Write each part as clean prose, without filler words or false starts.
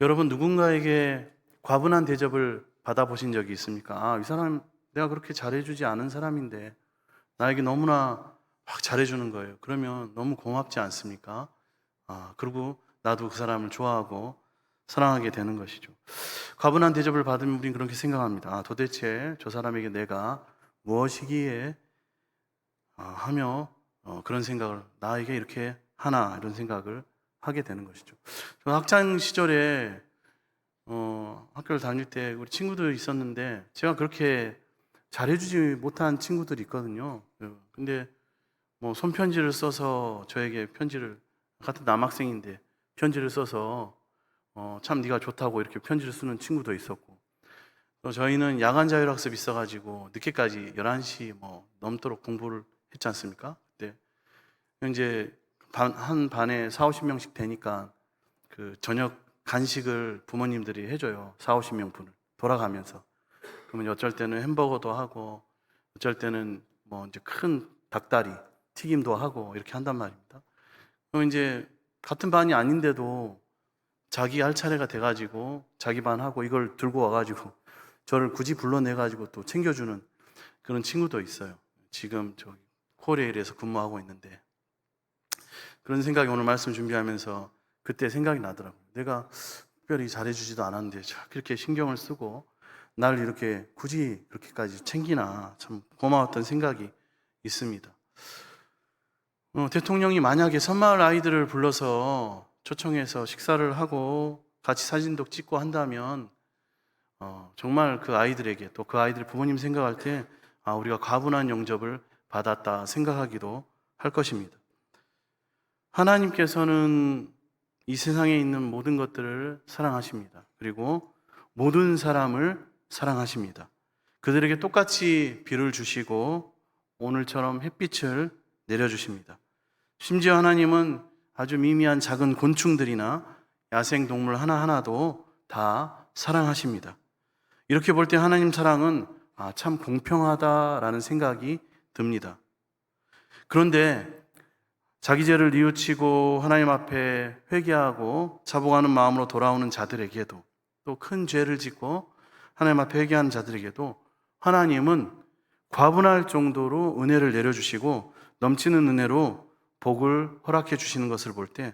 여러분 누군가에게 과분한 대접을 받아보신 적이 있습니까? 이 사람 내가 그렇게 잘해주지 않은 사람인데 나에게 너무나 막 잘해주는 거예요. 그러면 너무 고맙지 않습니까? 그리고 나도 그 사람을 좋아하고 사랑하게 되는 것이죠. 과분한 대접을 받으면 우린 그렇게 생각합니다. 도대체 저 사람에게 내가 무엇이기에 하며 그런 생각을 나에게 이렇게 하나 이런 생각을 하게 되는 것이죠. 저 학창 시절에 학교를 다닐 때 우리 친구들 있었는데 제가 그렇게 잘해주지 못한 친구들이 있거든요. 근데 뭐 손편지를 써서 저에게 편지를 같은 남학생인데 편지를 써서 참 네가 좋다고 이렇게 편지를 쓰는 친구도 있었고 또 저희는 야간 자율학습 있어가지고 늦게까지 11시 뭐 넘도록 공부를 했지 않습니까? 그때 이제 한 반에 4, 50명씩 되니까 그 저녁 간식을 부모님들이 해줘요. 4, 50명 분을 돌아가면서. 그러면 어쩔 때는 햄버거도 하고 어쩔 때는 뭐 이제 큰 닭다리 튀김도 하고 이렇게 한단 말입니다. 그럼 이제 같은 반이 아닌데도 자기 할 차례가 돼가지고 자기 반 하고 이걸 들고 와가지고 저를 굳이 불러내가지고 또 챙겨주는 그런 친구도 있어요. 지금 저기 코레일에서 근무하고 있는데 그런 생각이 오늘 말씀 준비하면서 그때 생각이 나더라고요. 내가 특별히 잘해주지도 않았는데 그렇게 신경을 쓰고 나를 이렇게 굳이 그렇게까지 챙기나 참 고마웠던 생각이 있습니다. 대통령이 만약에 섬마을 아이들을 불러서 초청해서 식사를 하고 같이 사진도 찍고 한다면 정말 그 아이들에게 또 그 아이들 부모님 생각할 때 우리가 과분한 영접을 받았다 생각하기도 할 것입니다. 하나님께서는 이 세상에 있는 모든 것들을 사랑하십니다. 그리고 모든 사람을 사랑하십니다. 그들에게 똑같이 비를 주시고 오늘처럼 햇빛을 내려주십니다. 심지어 하나님은 아주 미미한 작은 곤충들이나 야생동물 하나하나도 다 사랑하십니다. 이렇게 볼 때 하나님 사랑은 참 공평하다라는 생각이 듭니다. 그런데 자기 죄를 뉘우치고 하나님 앞에 회개하고 자복하는 마음으로 돌아오는 자들에게도 또 큰 죄를 짓고 하나님 앞에 회개하는 자들에게도 하나님은 과분할 정도로 은혜를 내려주시고 넘치는 은혜로 복을 허락해 주시는 것을 볼 때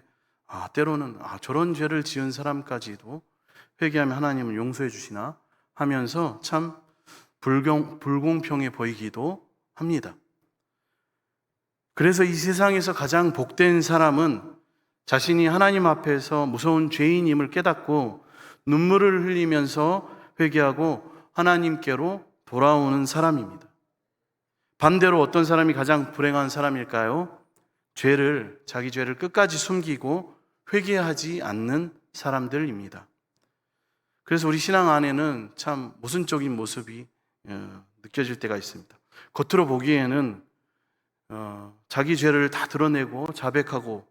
때로는 저런 죄를 지은 사람까지도 회개하면 하나님은 용서해 주시나 하면서 참 불공평해 보이기도 합니다. 그래서 이 세상에서 가장 복된 사람은 자신이 하나님 앞에서 무서운 죄인임을 깨닫고 눈물을 흘리면서 회개하고 하나님께로 돌아오는 사람입니다. 반대로 어떤 사람이 가장 불행한 사람일까요? 자기 죄를 끝까지 숨기고 회개하지 않는 사람들입니다. 그래서 우리 신앙 안에는 참 모순적인 모습이 느껴질 때가 있습니다. 겉으로 보기에는 자기 죄를 다 드러내고 자백하고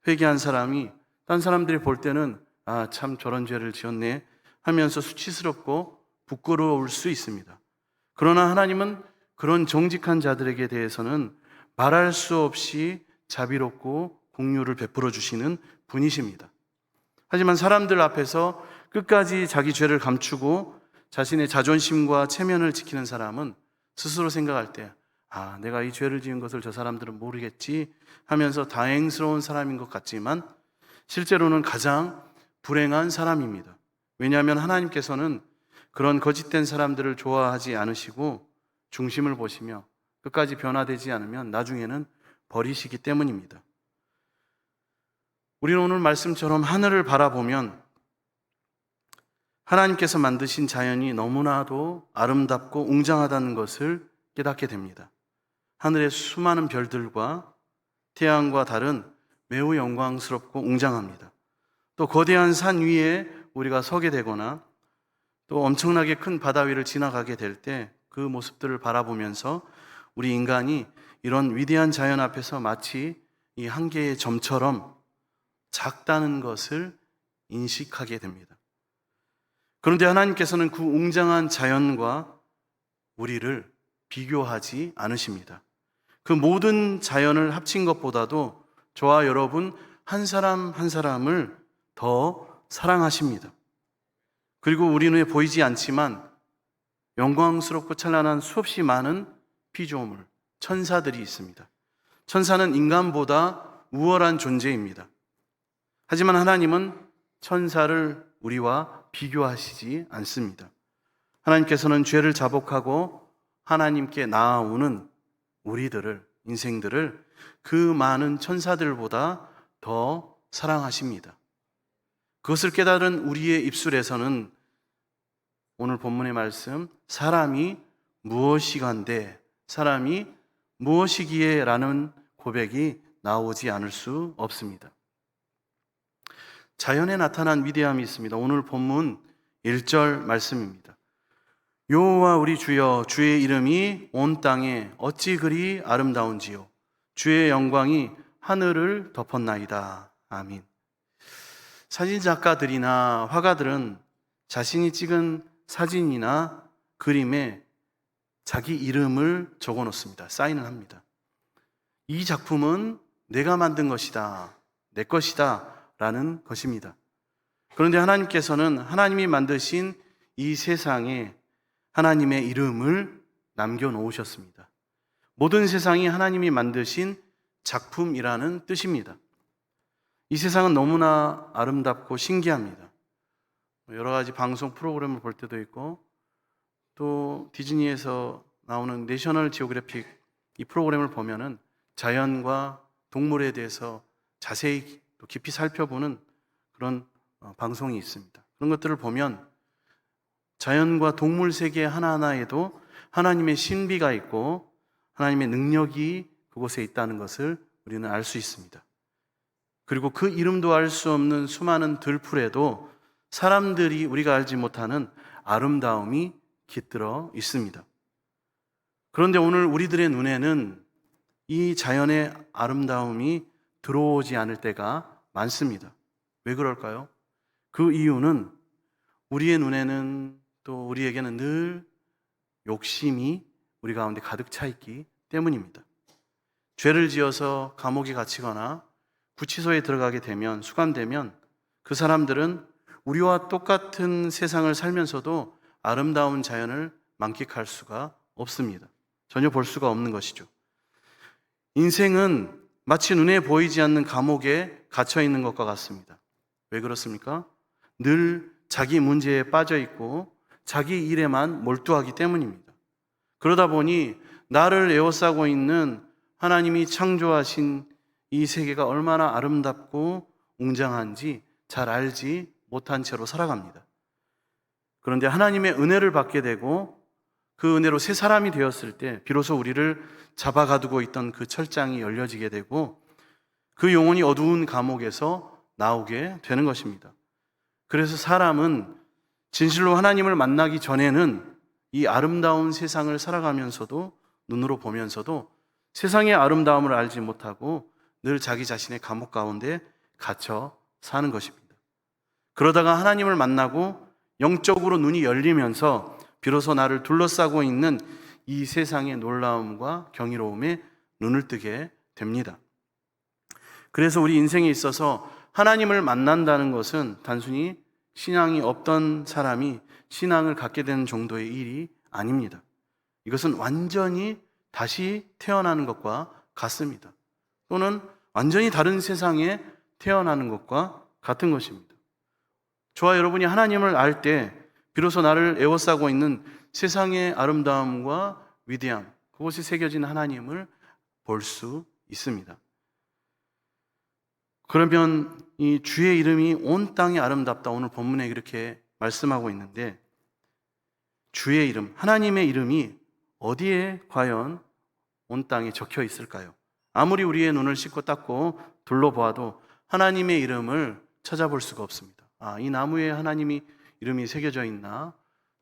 회개한 사람이 딴 사람들이 볼 때는 참 저런 죄를 지었네 하면서 수치스럽고 부끄러울 수 있습니다. 그러나 하나님은 그런 정직한 자들에게 대해서는 말할 수 없이 자비롭고 공유를 베풀어 주시는 분이십니다. 하지만 사람들 앞에서 끝까지 자기 죄를 감추고 자신의 자존심과 체면을 지키는 사람은 스스로 생각할 때 내가 이 죄를 지은 것을 저 사람들은 모르겠지 하면서 다행스러운 사람인 것 같지만 실제로는 가장 불행한 사람입니다. 왜냐하면 하나님께서는 그런 거짓된 사람들을 좋아하지 않으시고 중심을 보시며 끝까지 변화되지 않으면 나중에는 버리시기 때문입니다. 우리는 오늘 말씀처럼 하늘을 바라보면 하나님께서 만드신 자연이 너무나도 아름답고 웅장하다는 것을 깨닫게 됩니다. 하늘의 수많은 별들과 태양과 달은 매우 영광스럽고 웅장합니다. 또 거대한 산 위에 우리가 서게 되거나 또 엄청나게 큰 바다 위를 지나가게 될 때 그 모습들을 바라보면서 우리 인간이 이런 위대한 자연 앞에서 마치 이 한 개의 점처럼 작다는 것을 인식하게 됩니다. 그런데 하나님께서는 그 웅장한 자연과 우리를 비교하지 않으십니다. 그 모든 자연을 합친 것보다도 저와 여러분 한 사람 한 사람을 더 사랑하십니다. 그리고 우리 눈에 보이지 않지만 영광스럽고 찬란한 수없이 많은 피조물, 천사들이 있습니다. 천사는 인간보다 우월한 존재입니다. 하지만 하나님은 천사를 우리와 비교하시지 않습니다. 하나님께서는 죄를 자복하고 하나님께 나아오는 우리들을, 인생들을 그 많은 천사들보다 더 사랑하십니다. 그것을 깨달은 우리의 입술에서는 오늘 본문의 말씀, 사람이 무엇이간데, 사람이 무엇이기에 라는 고백이 나오지 않을 수 없습니다. 자연에 나타난 위대함이 있습니다. 오늘 본문 1절 말씀입니다. 여호와 우리 주여, 주의 이름이 온 땅에 어찌 그리 아름다운지요, 주의 영광이 하늘을 덮었나이다. 아멘. 사진작가들이나 화가들은 자신이 찍은 사진이나 그림에 자기 이름을 적어 놓습니다. 사인을 합니다. 이 작품은 내가 만든 것이다, 내 것이다 라는 것입니다. 그런데 하나님께서는 하나님이 만드신 이 세상에 하나님의 이름을 남겨놓으셨습니다. 모든 세상이 하나님이 만드신 작품이라는 뜻입니다. 이 세상은 너무나 아름답고 신기합니다. 여러 가지 방송 프로그램을 볼 때도 있고, 또 디즈니에서 나오는 내셔널 지오그래픽 이 프로그램을 보면은 자연과 동물에 대해서 자세히 또 깊이 살펴보는 그런 방송이 있습니다. 그런 것들을 보면 자연과 동물 세계 하나하나에도 하나님의 신비가 있고 하나님의 능력이 그곳에 있다는 것을 우리는 알 수 있습니다. 그리고 그 이름도 알 수 없는 수많은 들풀에도 사람들이 우리가 알지 못하는 아름다움이 깃들어 있습니다. 그런데 오늘 우리들의 눈에는 이 자연의 아름다움이 들어오지 않을 때가 많습니다. 왜 그럴까요? 그 이유는 우리의 눈에는, 또 우리에게는 늘 욕심이 우리 가운데 가득 차 있기 때문입니다. 죄를 지어서 감옥에 갇히거나 구치소에 들어가게 되면, 수감되면 그 사람들은 우리와 똑같은 세상을 살면서도 아름다운 자연을 만끽할 수가 없습니다. 전혀 볼 수가 없는 것이죠. 인생은 마치 눈에 보이지 않는 감옥에 갇혀 있는 것과 같습니다. 왜 그렇습니까? 늘 자기 문제에 빠져 있고 자기 일에만 몰두하기 때문입니다. 그러다 보니 나를 에워싸고 있는 하나님이 창조하신 이 세계가 얼마나 아름답고 웅장한지 잘 알지 못한 채로 살아갑니다. 그런데 하나님의 은혜를 받게 되고 그 은혜로 새 사람이 되었을 때 비로소 우리를 잡아가두고 있던 그 철장이 열려지게 되고 그 영혼이 어두운 감옥에서 나오게 되는 것입니다. 그래서 사람은 진실로 하나님을 만나기 전에는 이 아름다운 세상을 살아가면서도, 눈으로 보면서도 세상의 아름다움을 알지 못하고 늘 자기 자신의 감옥 가운데 갇혀 사는 것입니다. 그러다가 하나님을 만나고 영적으로 눈이 열리면서 비로소 나를 둘러싸고 있는 이 세상의 놀라움과 경이로움에 눈을 뜨게 됩니다. 그래서 우리 인생에 있어서 하나님을 만난다는 것은 단순히 신앙이 없던 사람이 신앙을 갖게 되는 정도의 일이 아닙니다. 이것은 완전히 다시 태어나는 것과 같습니다. 또는 완전히 다른 세상에 태어나는 것과 같은 것입니다. 저와 여러분이 하나님을 알 때 비로소 나를 에워싸고 있는 세상의 아름다움과 위대함, 그곳에 새겨진 하나님을 볼 수 있습니다. 그러면 이 주의 이름이 온 땅에 아름답다, 오늘 본문에 이렇게 말씀하고 있는데, 주의 이름, 하나님의 이름이 어디에 과연 온 땅에 적혀 있을까요? 아무리 우리의 눈을 씻고 닦고 둘러보아도 하나님의 이름을 찾아볼 수가 없습니다. 이 나무에 하나님이 이름이 새겨져 있나?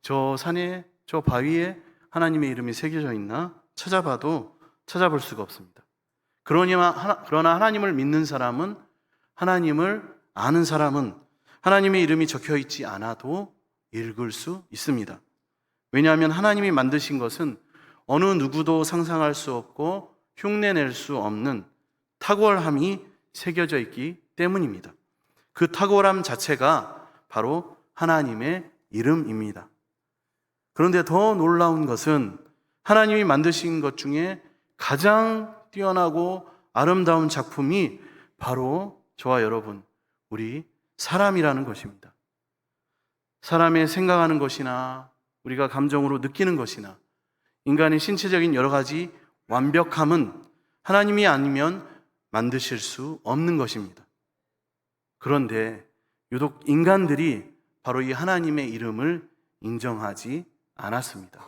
저 산에, 저 바위에 하나님의 이름이 새겨져 있나? 찾아봐도 찾아볼 수가 없습니다. 그러나 하나님을 믿는 사람은, 하나님을 아는 사람은 하나님의 이름이 적혀 있지 않아도 읽을 수 있습니다. 왜냐하면 하나님이 만드신 것은 어느 누구도 상상할 수 없고 흉내낼 수 없는 탁월함이 새겨져 있기 때문입니다. 그 탁월함 자체가 바로 하나님의 이름입니다. 그런데 더 놀라운 것은 하나님이 만드신 것 중에 가장 뛰어나고 아름다운 작품이 바로 저와 여러분, 우리 사람이라는 것입니다. 사람의 생각하는 것이나 우리가 감정으로 느끼는 것이나 인간의 신체적인 여러 가지 완벽함은 하나님이 아니면 만드실 수 없는 것입니다. 그런데 유독 인간들이 바로 이 하나님의 이름을 인정하지 않았습니다.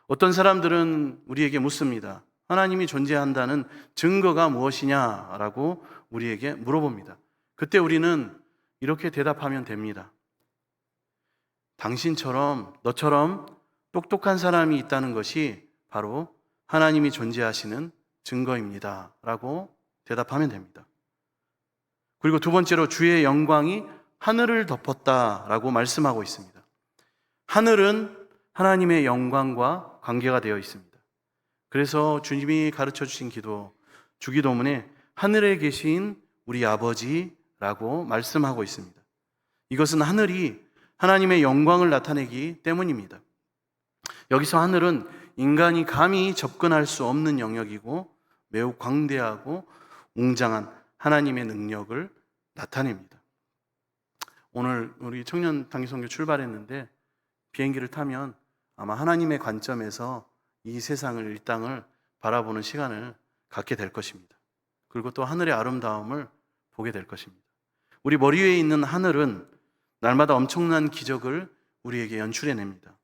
어떤 사람들은 우리에게 묻습니다. 하나님이 존재한다는 증거가 무엇이냐라고 우리에게 물어봅니다. 그때 우리는 이렇게 대답하면 됩니다. 당신처럼, 너처럼 똑똑한 사람이 있다는 것이 바로 하나님이 존재하시는 증거입니다. 라고 대답하면 됩니다. 그리고 두 번째로 주의 영광이 하늘을 덮었다라고 말씀하고 있습니다. 하늘은 하나님의 영광과 관계가 되어 있습니다. 그래서 주님이 가르쳐 주신 기도, 주기도문에 하늘에 계신 우리 아버지라고 말씀하고 있습니다. 이것은 하늘이 하나님의 영광을 나타내기 때문입니다. 여기서 하늘은 인간이 감히 접근할 수 없는 영역이고 매우 광대하고 웅장한 하나님의 능력을 나타냅니다. 오늘 우리 청년 단기선교 출발했는데 비행기를 타면 아마 하나님의 관점에서 이 세상을, 이 땅을 바라보는 시간을 갖게 될 것입니다. 그리고 또 하늘의 아름다움을 보게 될 것입니다. 우리 머리 위에 있는 하늘은 날마다 엄청난 기적을 우리에게 연출해냅니다.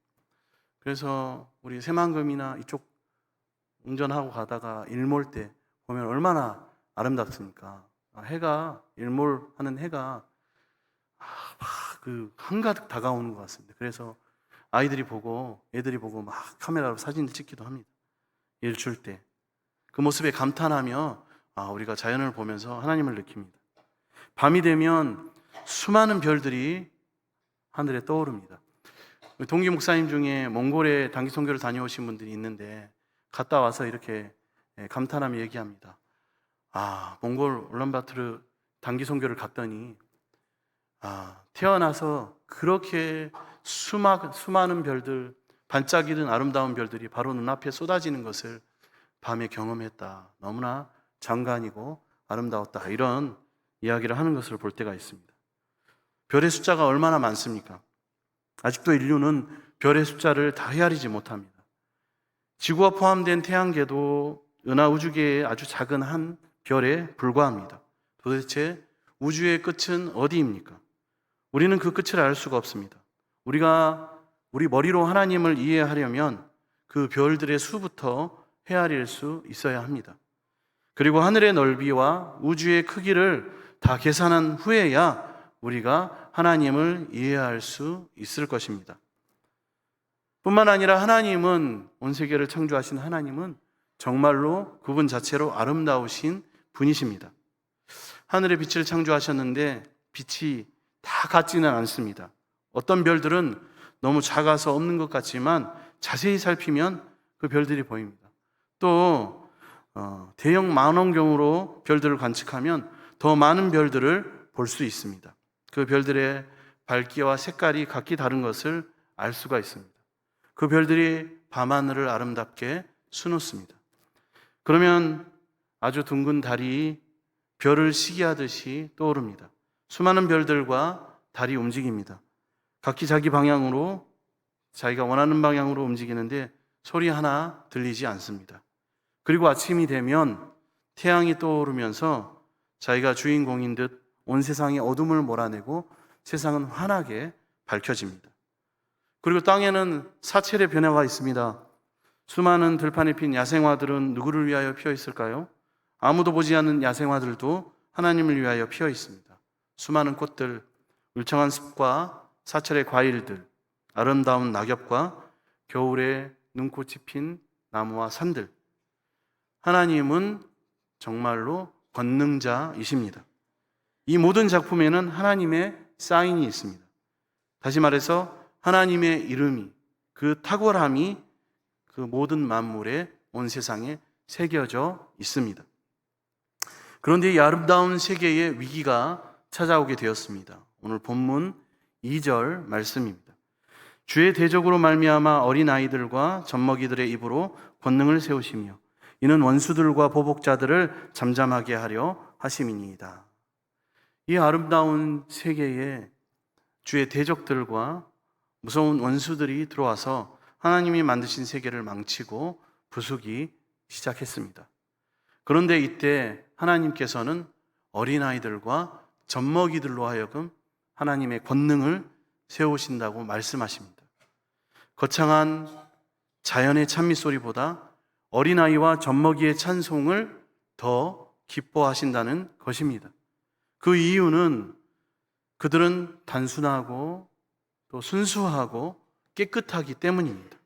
그래서 우리 새만금이나 이쪽 운전하고 가다가 일몰 때 보면 얼마나 아름답습니까? 해가, 일몰하는 해가 그 한가득 다가오는 것 같습니다. 그래서 애들이 보고 막 카메라로 사진을 찍기도 합니다. 일출 때 그 모습에 감탄하며 우리가 자연을 보면서 하나님을 느낍니다. 밤이 되면 수많은 별들이 하늘에 떠오릅니다. 동기 목사님 중에 몽골에 단기 선교를 다녀오신 분들이 있는데 갔다 와서 이렇게 감탄하며 얘기합니다. 몽골 울란바토르 단기 선교를 갔더니 태어나서 그렇게 수많은 별들, 반짝이는 아름다운 별들이 바로 눈앞에 쏟아지는 것을 밤에 경험했다. 너무나 장관이고 아름다웠다. 이런 이야기를 하는 것을 볼 때가 있습니다. 별의 숫자가 얼마나 많습니까? 아직도 인류는 별의 숫자를 다 헤아리지 못합니다. 지구와 포함된 태양계도 은하 우주계의 아주 작은 한 별에 불과합니다. 도대체 우주의 끝은 어디입니까? 우리는 그 끝을 알 수가 없습니다. 우리 머리로 하나님을 이해하려면 그 별들의 수부터 헤아릴 수 있어야 합니다. 그리고 하늘의 넓이와 우주의 크기를 다 계산한 후에야 우리가 하나님을 이해할 수 있을 것입니다. 뿐만 아니라 하나님은, 온 세계를 창조하신 하나님은 정말로 그분 자체로 아름다우신 분이십니다. 하늘의 빛을 창조하셨는데 빛이 다 같지는 않습니다. 어떤 별들은 너무 작아서 없는 것 같지만 자세히 살피면 그 별들이 보입니다. 또 대형 망원경으로 별들을 관측하면 더 많은 별들을 볼 수 있습니다. 그 별들의 밝기와 색깔이 각기 다른 것을 알 수가 있습니다. 그 별들이 밤하늘을 아름답게 수놓습니다. 그러면 아주 둥근 달이 별을 시기하듯이 떠오릅니다. 수많은 별들과 달이 움직입니다. 각기 자기 방향으로, 자기가 원하는 방향으로 움직이는데 소리 하나 들리지 않습니다. 그리고 아침이 되면 태양이 떠오르면서 자기가 주인공인 듯 온 세상에 어둠을 몰아내고 세상은 환하게 밝혀집니다. 그리고 땅에는 사찰의 변화가 있습니다. 수많은 들판에 핀 야생화들은 누구를 위하여 피어 있을까요? 아무도 보지 않는 야생화들도 하나님을 위하여 피어 있습니다. 수많은 꽃들, 울창한 숲과 사찰의 과일들, 아름다운 낙엽과 겨울에 눈꽃이 핀 나무와 산들. 하나님은 정말로 권능자이십니다. 이 모든 작품에는 하나님의 사인이 있습니다. 다시 말해서 하나님의 이름이, 그 탁월함이 그 모든 만물에, 온 세상에 새겨져 있습니다. 그런데 이 아름다운 세계의 위기가 찾아오게 되었습니다. 오늘 본문 2절 말씀입니다. 주의 대적으로 말미암아 어린아이들과 젖먹이들의 입으로 권능을 세우시며 이는 원수들과 보복자들을 잠잠하게 하려 하심이니이다. 이 아름다운 세계에 주의 대적들과 무서운 원수들이 들어와서 하나님이 만드신 세계를 망치고 부수기 시작했습니다. 그런데 이때 하나님께서는 어린아이들과 젖먹이들로 하여금 하나님의 권능을 세우신다고 말씀하십니다. 거창한 자연의 찬미 소리보다 어린아이와 젖먹이의 찬송을 더 기뻐하신다는 것입니다. 그 이유는 그들은 단순하고 또 순수하고 깨끗하기 때문입니다.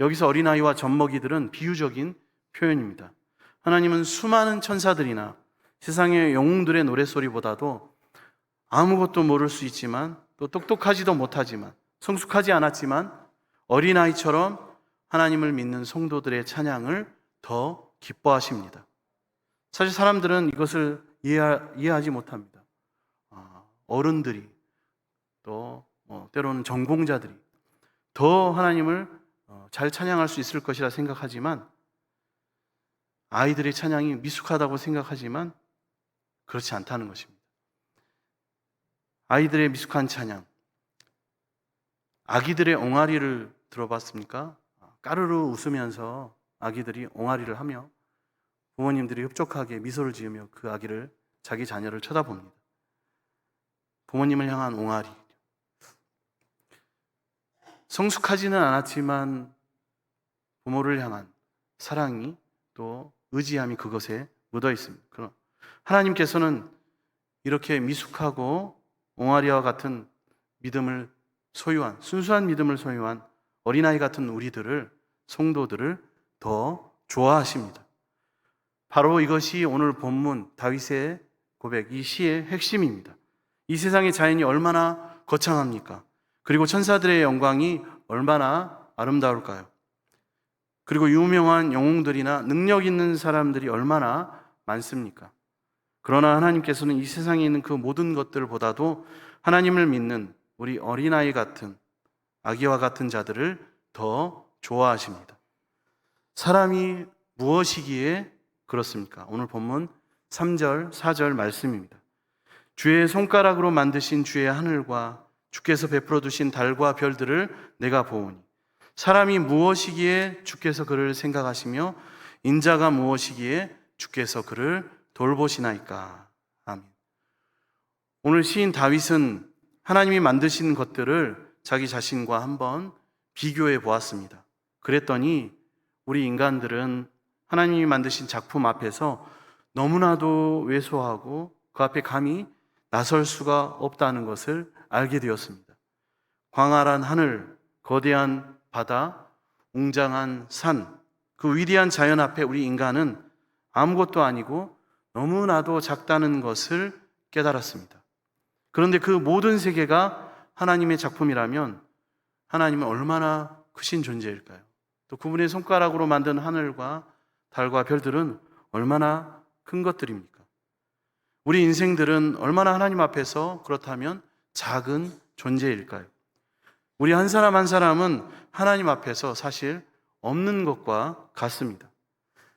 여기서 어린아이와 젖먹이들은 비유적인 표현입니다. 하나님은 수많은 천사들이나 세상의 영웅들의 노랫소리보다도 아무것도 모를 수 있지만 또 똑똑하지도 못하지만 성숙하지 않았지만 어린아이처럼 하나님을 믿는 성도들의 찬양을 더 기뻐하십니다. 사실 사람들은 이것을 이해하지 못합니다. 어른들이 또 때로는 전공자들이 더 하나님을 잘 찬양할 수 있을 것이라 생각하지만 아이들의 찬양이 미숙하다고 생각하지만 그렇지 않다는 것입니다. 아이들의 미숙한 찬양, 아기들의 옹알이를 들어봤습니까? 까르르 웃으면서 아기들이 옹알이를 하며 부모님들이 흡족하게 미소를 지으며 그 아기를, 자기 자녀를 쳐다봅니다. 부모님을 향한 옹알이. 성숙하지는 않았지만 부모를 향한 사랑이 또 의지함이 그것에 묻어 있습니다. 그럼 하나님께서는 이렇게 미숙하고 옹알이와 같은 믿음을 소유한, 순수한 믿음을 소유한 어린아이 같은 우리들을, 성도들을 더 좋아하십니다. 바로 이것이 오늘 본문 다윗의 고백, 이 시의 핵심입니다. 이 세상의 자연이 얼마나 거창합니까? 그리고 천사들의 영광이 얼마나 아름다울까요? 그리고 유명한 영웅들이나 능력 있는 사람들이 얼마나 많습니까? 그러나 하나님께서는 이 세상에 있는 그 모든 것들보다도 하나님을 믿는 우리 어린아이 같은, 아기와 같은 자들을 더 좋아하십니다. 사람이 무엇이기에 그렇습니까? 오늘 본문 3절, 4절 말씀입니다. 주의 손가락으로 만드신 주의 하늘과 주께서 베풀어 두신 달과 별들을 내가 보오니 사람이 무엇이기에 주께서 그를 생각하시며 인자가 무엇이기에 주께서 그를 돌보시나이까. 아멘. 오늘 시인 다윗은 하나님이 만드신 것들을 자기 자신과 한번 비교해 보았습니다. 그랬더니 우리 인간들은 하나님이 만드신 작품 앞에서 너무나도 왜소하고 그 앞에 감히 나설 수가 없다는 것을 알게 되었습니다. 광활한 하늘, 거대한 바다, 웅장한 산, 그 위대한 자연 앞에 우리 인간은 아무것도 아니고 너무나도 작다는 것을 깨달았습니다. 그런데 그 모든 세계가 하나님의 작품이라면 하나님은 얼마나 크신 존재일까요? 또 그분의 손가락으로 만든 하늘과 달과 별들은 얼마나 큰 것들입니까? 우리 인생들은 얼마나 하나님 앞에서 그렇다면 작은 존재일까요? 우리 한 사람 한 사람은 하나님 앞에서 사실 없는 것과 같습니다.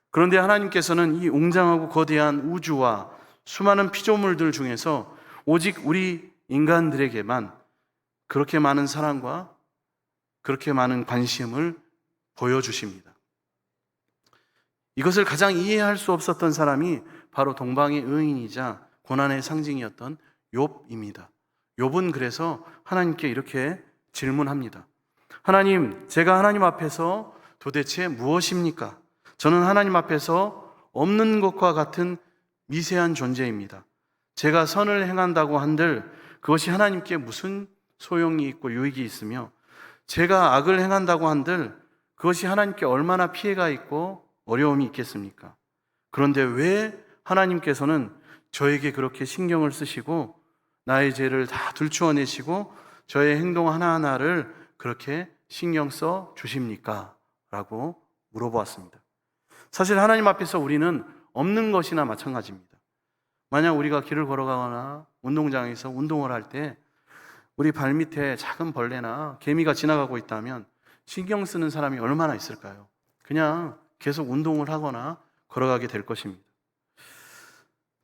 그런데 하나님께서는 이 웅장하고 거대한 우주와 수많은 피조물들 중에서 오직 우리 인간들에게만 그렇게 많은 사랑과 그렇게 많은 관심을 보여주십니다. 이것을 가장 이해할 수 없었던 사람이 바로 동방의 의인이자 고난의 상징이었던 욥입니다. 욥은 그래서 하나님께 이렇게 질문합니다. 하나님, 제가 하나님 앞에서 도대체 무엇입니까? 저는 하나님 앞에서 없는 것과 같은 미세한 존재입니다. 제가 선을 행한다고 한들 그것이 하나님께 무슨 소용이 있고 유익이 있으며 제가 악을 행한다고 한들 그것이 하나님께 얼마나 피해가 있고 어려움이 있겠습니까? 그런데 왜 하나님께서는 저에게 그렇게 신경을 쓰시고 나의 죄를 다 들추어내시고 저의 행동 하나하나를 그렇게 신경 써 주십니까? 라고 물어보았습니다. 사실 하나님 앞에서 우리는 없는 것이나 마찬가지입니다. 만약 우리가 길을 걸어가거나 운동장에서 운동을 할 때 우리 발밑에 작은 벌레나 개미가 지나가고 있다면 신경 쓰는 사람이 얼마나 있을까요? 그냥 계속 운동을 하거나 걸어가게 될 것입니다.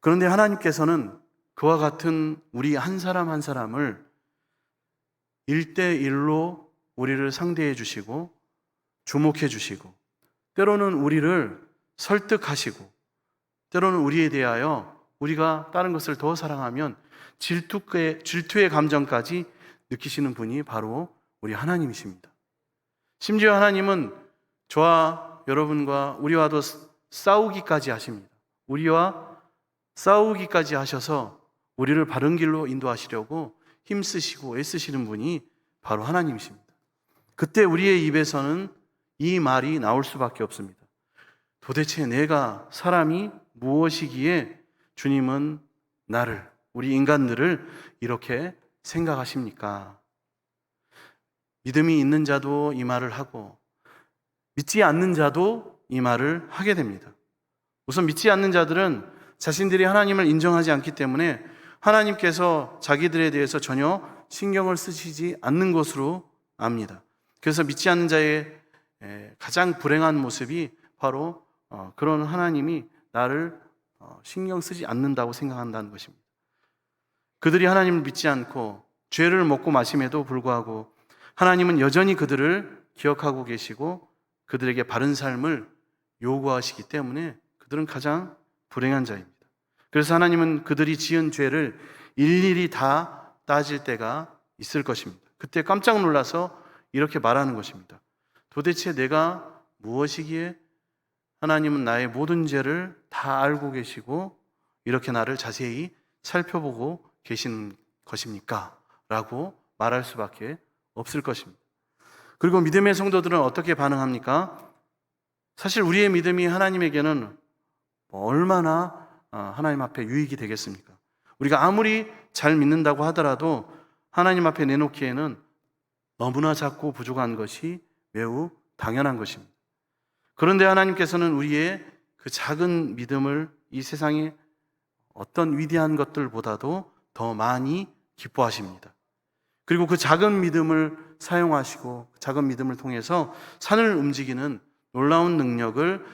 그런데 하나님께서는 그와 같은 우리 한 사람 한 사람을 1대1로 우리를 상대해 주시고 주목해 주시고 때로는 우리를 설득하시고 때로는 우리에 대하여 우리가 다른 것을 더 사랑하면 질투의 감정까지 느끼시는 분이 바로 우리 하나님이십니다. 심지어 하나님은 저와 여러분과 우리와도 싸우기까지 하십니다. 우리와 싸우기까지 하셔서 우리를 바른 길로 인도하시려고 힘쓰시고 애쓰시는 분이 바로 하나님이십니다. 그때 우리의 입에서는 이 말이 나올 수밖에 없습니다. 도대체 내가 사람이 무엇이기에 주님은 나를, 우리 인간들을 이렇게 생각하십니까? 믿음이 있는 자도 이 말을 하고 믿지 않는 자도 이 말을 하게 됩니다. 우선 믿지 않는 자들은 자신들이 하나님을 인정하지 않기 때문에 하나님께서 자기들에 대해서 전혀 신경을 쓰시지 않는 것으로 압니다. 그래서 믿지 않는 자의 가장 불행한 모습이 바로 그런 하나님이 나를 신경 쓰지 않는다고 생각한다는 것입니다. 그들이 하나님을 믿지 않고 죄를 먹고 마심에도 불구하고 하나님은 여전히 그들을 기억하고 계시고 그들에게 바른 삶을 요구하시기 때문에 그들은 가장 불행한 자입니다. 그래서 하나님은 그들이 지은 죄를 일일이 다 따질 때가 있을 것입니다. 그때 깜짝 놀라서 이렇게 말하는 것입니다. 도대체 내가 무엇이기에 하나님은 나의 모든 죄를 다 알고 계시고 이렇게 나를 자세히 살펴보고 계시는 것입니까? 라고 말할 수밖에 없을 것입니다. 그리고 믿음의 성도들은 어떻게 반응합니까? 사실 우리의 믿음이 하나님에게는 얼마나 하나님 앞에 유익이 되겠습니까? 우리가 아무리 잘 믿는다고 하더라도 하나님 앞에 내놓기에는 너무나 작고 부족한 것이 매우 당연한 것입니다. 그런데 하나님께서는 우리의 그 작은 믿음을 이 세상의 어떤 위대한 것들보다도 더 많이 기뻐하십니다. 그리고 그 작은 믿음을 사용하시고 작은 믿음을 통해서 산을 움직이는 놀라운 능력을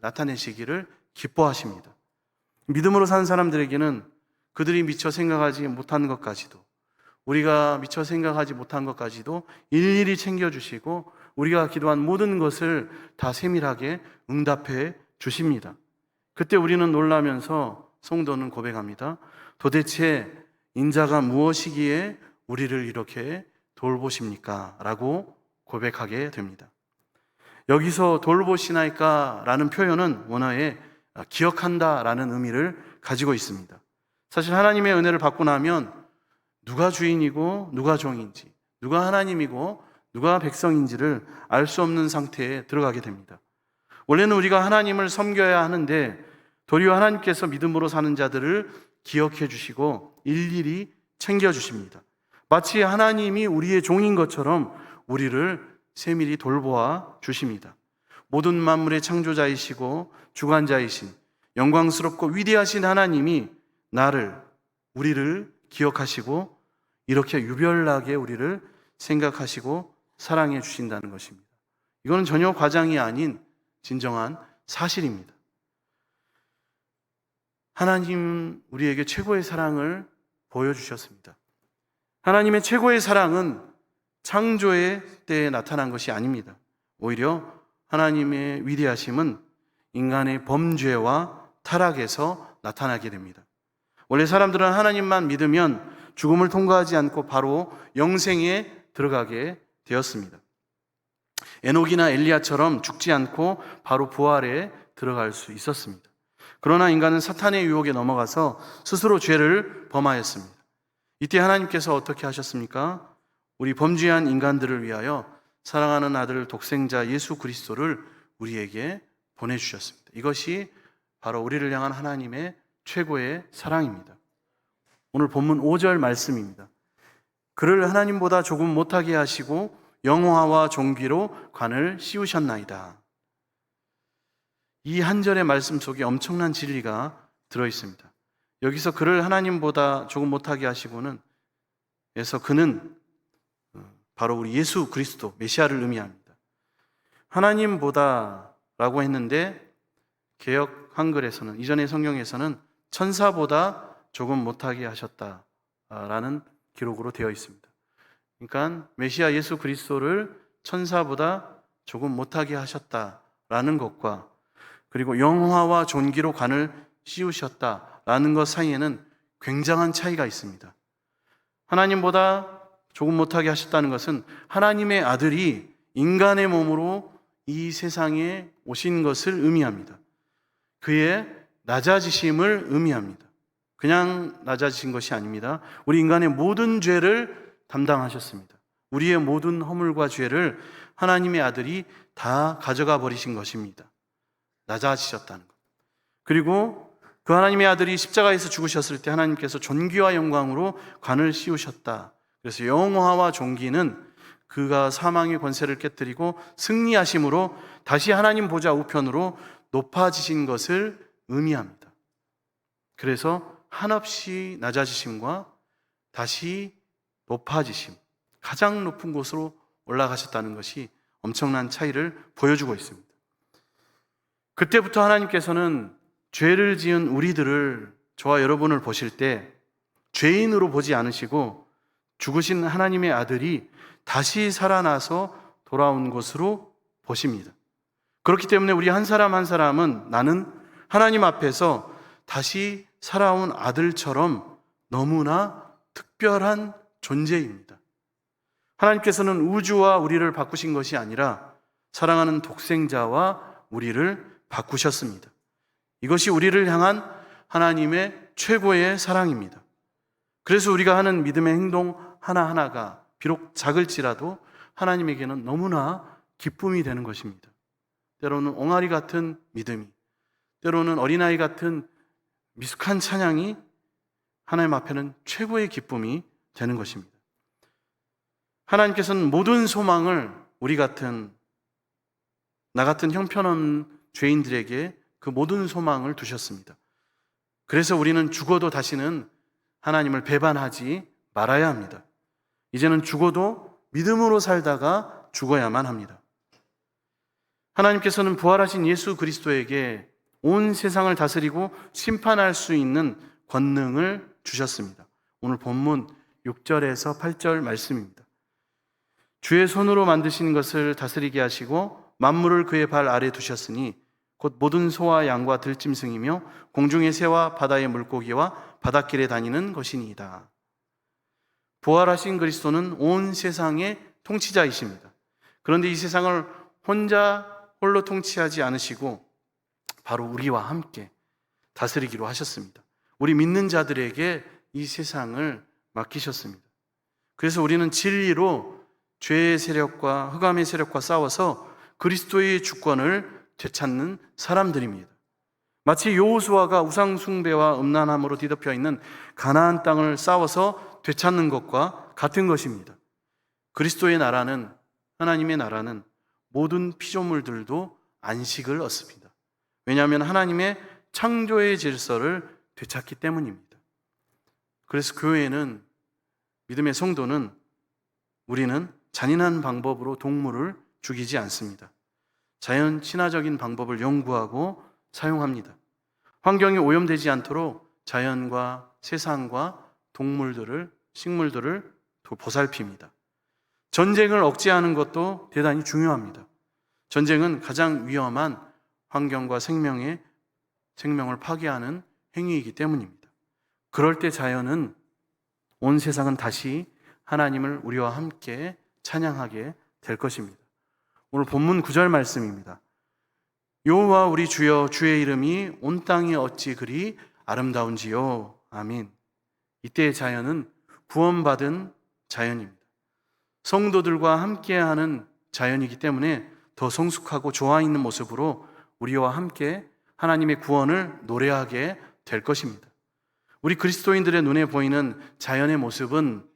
나타내시기를 기뻐하십니다. 믿음으로 사는 사람들에게는 그들이 미처 생각하지 못한 것까지도 우리가 미처 생각하지 못한 것까지도 일일이 챙겨주시고 우리가 기도한 모든 것을 다 세밀하게 응답해 주십니다. 그때 우리는 놀라면서 성도는 고백합니다. 도대체 인자가 무엇이기에 우리를 이렇게 돌보십니까? 라고 고백하게 됩니다. 여기서 돌보시나이까 라는 표현은 원어에 기억한다 라는 의미를 가지고 있습니다. 사실 하나님의 은혜를 받고 나면 누가 주인이고 누가 종인지, 누가 하나님이고 누가 백성인지를 알 수 없는 상태에 들어가게 됩니다. 원래는 우리가 하나님을 섬겨야 하는데 도리어 하나님께서 믿음으로 사는 자들을 기억해 주시고 일일이 챙겨 주십니다. 마치 하나님이 우리의 종인 것처럼 우리를 세밀히 돌보아 주십니다. 모든 만물의 창조자이시고 주관자이신 영광스럽고 위대하신 하나님이 우리를 기억하시고 이렇게 유별나게 우리를 생각하시고 사랑해 주신다는 것입니다. 이거는 전혀 과장이 아닌 진정한 사실입니다. 하나님 우리에게 최고의 사랑을 보여주셨습니다. 하나님의 최고의 사랑은 창조의 때에 나타난 것이 아닙니다. 오히려 하나님의 위대하심은 인간의 범죄와 타락에서 나타나게 됩니다. 원래 사람들은 하나님만 믿으면 죽음을 통과하지 않고 바로 영생에 들어가게 되었습니다. 에녹이나 엘리야처럼 죽지 않고 바로 부활에 들어갈 수 있었습니다. 그러나 인간은 사탄의 유혹에 넘어가서 스스로 죄를 범하였습니다. 이때 하나님께서 어떻게 하셨습니까? 우리 범죄한 인간들을 위하여 사랑하는 아들 독생자 예수 그리스도를 우리에게 보내주셨습니다. 이것이 바로 우리를 향한 하나님의 최고의 사랑입니다. 오늘 본문 5절 말씀입니다. 그를 하나님보다 조금 못하게 하시고 영화와 존귀로 관을 씌우셨나이다. 이 한 절의 말씀 속에 엄청난 진리가 들어 있습니다. 여기서 그를 하나님보다 조금 못하게 하시고는 해서 그는 바로 우리 예수 그리스도 메시아를 의미합니다. 하나님보다라고 했는데 개역 한글에서는, 이전의 성경에서는 천사보다 조금 못하게 하셨다라는 기록으로 되어 있습니다. 그러니까 메시아 예수 그리스도를 천사보다 조금 못하게 하셨다라는 것과, 그리고 영화와 존귀로 관을 씌우셨다라는 것 사이에는 굉장한 차이가 있습니다. 하나님보다 조금 못하게 하셨다는 것은 하나님의 아들이 인간의 몸으로 이 세상에 오신 것을 의미합니다. 그의 낮아지심을 의미합니다. 그냥 낮아지신 것이 아닙니다. 우리 인간의 모든 죄를 담당하셨습니다. 우리의 모든 허물과 죄를 하나님의 아들이 다 가져가 버리신 것입니다. 낮아지셨다는 것. 그리고 그 하나님의 아들이 십자가에서 죽으셨을 때 하나님께서 존귀와 영광으로 관을 씌우셨다. 그래서 영화와 존귀는 그가 사망의 권세를 깨뜨리고 승리하심으로 다시 하나님 보좌 우편으로 높아지신 것을 의미합니다. 그래서 한없이 낮아지심과 다시 높아지심, 가장 높은 곳으로 올라가셨다는 것이 엄청난 차이를 보여주고 있습니다. 그때부터 하나님께서는 죄를 지은 우리들을, 저와 여러분을 보실 때 죄인으로 보지 않으시고 죽으신 하나님의 아들이 다시 살아나서 돌아온 것으로 보십니다. 그렇기 때문에 우리 한 사람 한 사람은 나는 하나님 앞에서 다시 살아온 아들처럼 너무나 특별한 존재입니다. 하나님께서는 우주와 우리를 바꾸신 것이 아니라 사랑하는 독생자와 우리를 바꾸셨습니다. 이것이 우리를 향한 하나님의 최고의 사랑입니다. 그래서 우리가 하는 믿음의 행동 하나하나가 비록 작을지라도 하나님에게는 너무나 기쁨이 되는 것입니다. 때로는 옹알이 같은 믿음이, 때로는 어린아이 같은 미숙한 찬양이 하나님 앞에는 최고의 기쁨이 되는 것입니다. 하나님께서는 모든 소망을 우리 같은, 나 같은 형편없는 죄인들에게 그 모든 소망을 두셨습니다. 그래서 우리는 죽어도 다시는 하나님을 배반하지 말아야 합니다. 이제는 죽어도 믿음으로 살다가 죽어야만 합니다. 하나님께서는 부활하신 예수 그리스도에게 온 세상을 다스리고 심판할 수 있는 권능을 주셨습니다. 오늘 본문 6절에서 8절 말씀입니다. 주의 손으로 만드신 것을 다스리게 하시고 만물을 그의 발 아래 두셨으니 곧 모든 소와 양과 들짐승이며 공중의 새와 바다의 물고기와 바닷길에 다니는 것이니이다. 부활하신 그리스도는 온 세상의 통치자이십니다. 그런데 이 세상을 홀로 통치하지 않으시고 바로 우리와 함께 다스리기로 하셨습니다. 우리 믿는 자들에게 이 세상을 맡기셨습니다. 그래서 우리는 진리로 죄의 세력과 흑암의 세력과 싸워서 그리스도의 주권을 되찾는 사람들입니다. 마치 여호수아가 우상 숭배와 음란함으로 뒤덮여 있는 가나안 땅을 싸워서 되찾는 것과 같은 것입니다. 그리스도의 나라는, 하나님의 나라는 모든 피조물들도 안식을 얻습니다. 왜냐하면 하나님의 창조의 질서를 되찾기 때문입니다. 그래서 교회는, 믿음의 성도는, 우리는 잔인한 방법으로 동물을 죽이지 않습니다. 자연 친화적인 방법을 연구하고 사용합니다. 환경이 오염되지 않도록 자연과 세상과 동물들을, 식물들을 보살핍니다. 전쟁을 억제하는 것도 대단히 중요합니다. 전쟁은 가장 위험한 환경과 생명을 파괴하는 행위이기 때문입니다. 그럴 때 자연은, 온 세상은 다시 하나님을 우리와 함께 찬양하게 될 것입니다. 오늘 본문 9절 말씀입니다. 여호와 우리 주여, 주의 이름이 온 땅이 어찌 그리 아름다운지요. 아멘. 이때의 자연은 구원받은 자연입니다. 성도들과 함께하는 자연이기 때문에 더 성숙하고 조화 있는 모습으로 우리와 함께 하나님의 구원을 노래하게 될 것입니다. 우리 그리스도인들의 눈에 보이는 자연의 모습은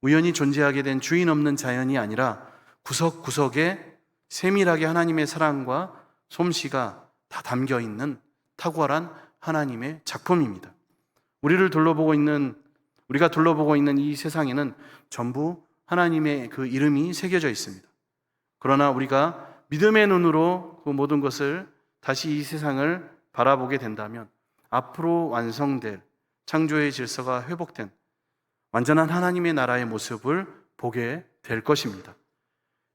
우연히 존재하게 된 주인 없는 자연이 아니라 구석구석에 세밀하게 하나님의 사랑과 솜씨가 다 담겨 있는 탁월한 하나님의 작품입니다. 우리가 둘러보고 있는 이 세상에는 전부 하나님의 그 이름이 새겨져 있습니다. 그러나 우리가 믿음의 눈으로 그 모든 것을 다시 이 세상을 바라보게 된다면 앞으로 완성될 창조의 질서가 회복된 완전한 하나님의 나라의 모습을 보게 될 것입니다.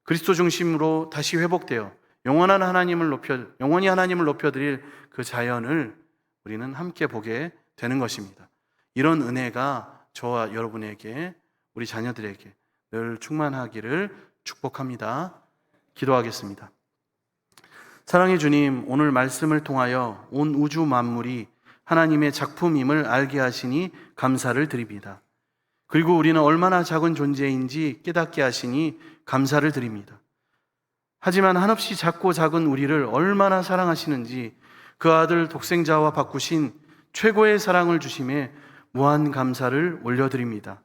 그리스도 중심으로 다시 회복되어 영원히 하나님을 높여드릴 그 자연을 우리는 함께 보게 되는 것입니다. 이런 은혜가 저와 여러분에게, 우리 자녀들에게 늘 충만하기를 축복합니다. 기도하겠습니다. 사랑의 주님, 오늘 말씀을 통하여 온 우주 만물이 하나님의 작품임을 알게 하시니 감사를 드립니다. 그리고 우리는 얼마나 작은 존재인지 깨닫게 하시니 감사를 드립니다. 하지만 한없이 작고 작은 우리를 얼마나 사랑하시는지 그 아들 독생자와 바꾸신 최고의 사랑을 주심에 무한 감사를 올려드립니다.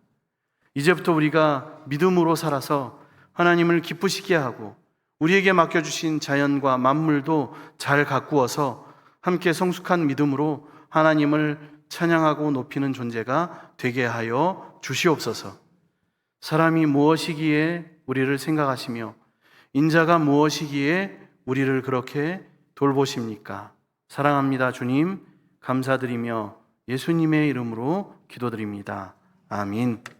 이제부터 우리가 믿음으로 살아서 하나님을 기쁘시게 하고 우리에게 맡겨주신 자연과 만물도 잘 가꾸어서 함께 성숙한 믿음으로 하나님을 찬양하고 높이는 존재가 되게 하여 주시옵소서. 사람이 무엇이기에 우리를 생각하시며 인자가 무엇이기에 우리를 그렇게 돌보십니까? 사랑합니다, 주님. 감사드리며 예수님의 이름으로 기도드립니다. 아멘.